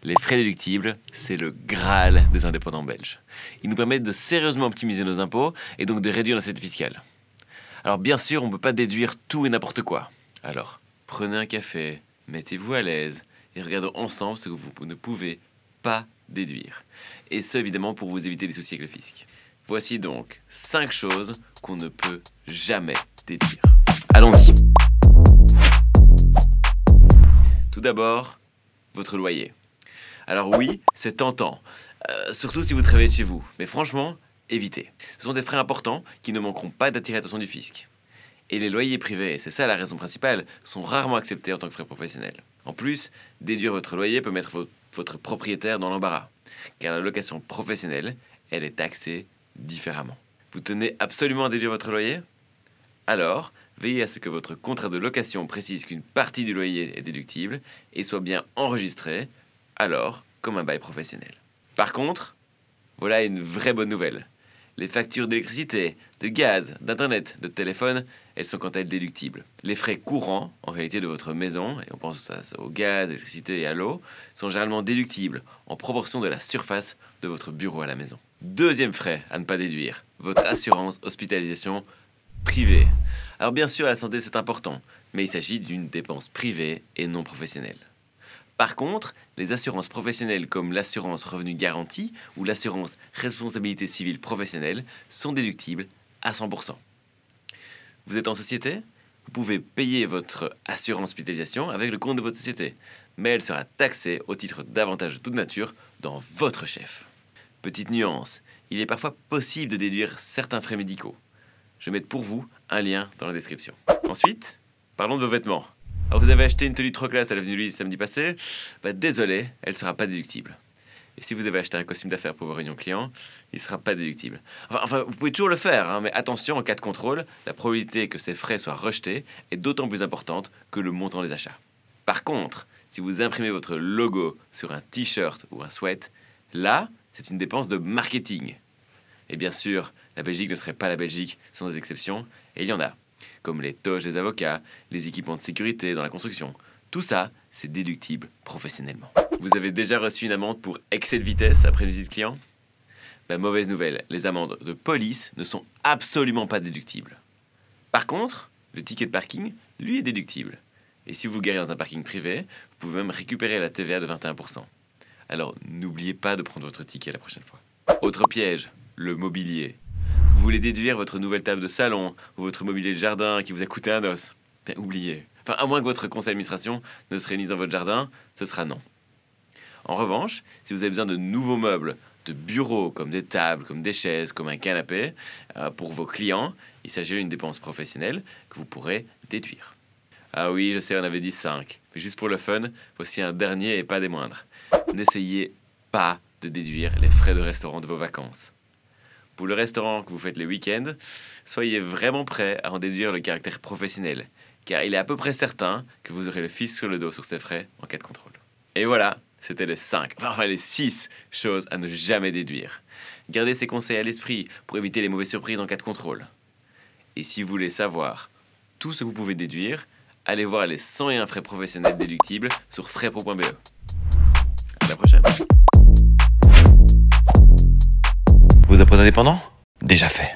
Les frais déductibles, c'est le Graal des indépendants belges. Ils nous permettent de sérieusement optimiser nos impôts et donc de réduire l'assiette fiscale. Alors bien sûr, on ne peut pas déduire tout et n'importe quoi. Alors, prenez un café, mettez-vous à l'aise et regardons ensemble ce que vous ne pouvez pas déduire. Et ce, évidemment, pour vous éviter les soucis avec le fisc. Voici donc 5 choses qu'on ne peut jamais déduire. Allons-y. Tout d'abord, votre loyer. Alors oui, c'est tentant, surtout si vous travaillez de chez vous. Mais franchement, évitez. Ce sont des frais importants qui ne manqueront pas d'attirer l'attention du fisc. Et les loyers privés, c'est ça la raison principale, sont rarement acceptés en tant que frais professionnels. En plus, déduire votre loyer peut mettre votre propriétaire dans l'embarras, car la location professionnelle, elle est taxée différemment. Vous tenez absolument à déduire votre loyer ? Alors, veillez à ce que votre contrat de location précise qu'une partie du loyer est déductible et soit bien enregistré, alors comme un bail professionnel. Par contre, voilà une vraie bonne nouvelle. Les factures d'électricité, de gaz, d'internet, de téléphone, elles sont quant à elles déductibles. Les frais courants, en réalité de votre maison, et on pense au gaz, à l'électricité et à l'eau, sont généralement déductibles en proportion de la surface de votre bureau à la maison. Deuxième frais à ne pas déduire, votre assurance hospitalisation privée. Alors bien sûr, la santé c'est important, mais il s'agit d'une dépense privée et non professionnelle. Par contre, les assurances professionnelles comme l'assurance revenu garanti ou l'assurance responsabilité civile professionnelle sont déductibles à 100%. Vous êtes en société ? Vous pouvez payer votre assurance hospitalisation avec le compte de votre société, mais elle sera taxée au titre d'avantages de toute nature dans votre chef. Petite nuance, il est parfois possible de déduire certains frais médicaux. Je vais mettre pour vous un lien dans la description. Ensuite, parlons de vos vêtements. Alors vous avez acheté une tenue trop classe à l'avenue Louise samedi passé, désolé, elle ne sera pas déductible. Et si vous avez acheté un costume d'affaires pour vos réunions clients, il ne sera pas déductible. Enfin, vous pouvez toujours le faire, mais attention, en cas de contrôle, la probabilité que ces frais soient rejetés est d'autant plus importante que le montant des achats. Par contre, si vous imprimez votre logo sur un t-shirt ou un sweat, là, c'est une dépense de marketing. Et bien sûr, la Belgique ne serait pas la Belgique sans des exceptions, et il y en a. Comme les toges des avocats, les équipements de sécurité dans la construction. Tout ça, c'est déductible professionnellement. Vous avez déjà reçu une amende pour excès de vitesse après une visite client ? Mauvaise nouvelle, les amendes de police ne sont absolument pas déductibles. Par contre, le ticket de parking, lui, est déductible. Et si vous garez dans un parking privé, vous pouvez même récupérer la TVA de 21%. Alors, n'oubliez pas de prendre votre ticket la prochaine fois. Autre piège, le mobilier. Vous voulez déduire votre nouvelle table de salon ou votre mobilier de jardin qui vous a coûté un os ? Oubliez. À moins que votre conseil d'administration ne se réunisse dans votre jardin, ce sera non. En revanche, si vous avez besoin de nouveaux meubles, de bureaux, comme des tables, comme des chaises, comme un canapé, pour vos clients, il s'agit d'une dépense professionnelle que vous pourrez déduire. Ah oui, je sais, on avait dit 5. Mais juste pour le fun, voici un dernier et pas des moindres. N'essayez pas de déduire les frais de restaurant de vos vacances. Pour le restaurant que vous faites les week-ends, soyez vraiment prêt à en déduire le caractère professionnel, car il est à peu près certain que vous aurez le fisc sur le dos sur ces frais en cas de contrôle. Et voilà, c'était les 6 choses à ne jamais déduire. Gardez ces conseils à l'esprit pour éviter les mauvaises surprises en cas de contrôle. Et si vous voulez savoir tout ce que vous pouvez déduire, allez voir les 101 frais professionnels déductibles sur fraispro.be. À la prochaine. Vous êtes indépendant ? Déjà fait.